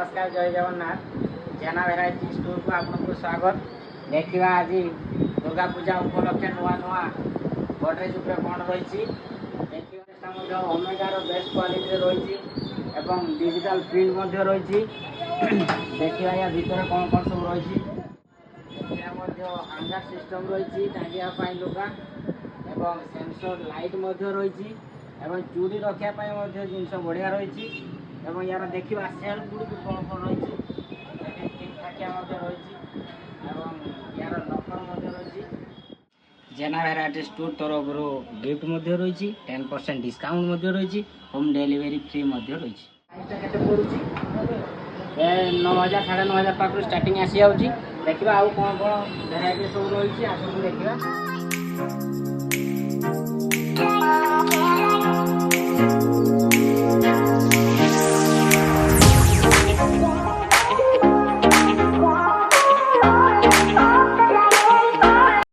नमस्कार जय जगन्नाथ जेना variety store को आपको स्वागत। देखा आज दुर्गा पूजा उपलक्षे नुआ नुआ गडरेज उपर कौन रही देखा ओमेगार बेस्ट क्वालिटी रही डिजिटल प्रिंट रही देखा या भितर कौन कौन सब रही हांगर सिस्टम रही टांगिया लुगा एवं सेंसर लाइट रही चूड़ी रखापी जिनस बढ़िया रही यार देखा सेल गुड़ भी कौन कौन रही ठाकिया रही यार लकर रही जेना भेराइटी स्टोर तरफ गिफ्ट रही 10% डिस्काउंट रही होम डिलीवरी फ्री रही पड़ू 9000 9,500 पाखु स्टार्टिंग आसी जाऊँगी देखा आउ कौन कौन भेराइटी सब रही आसू देखा।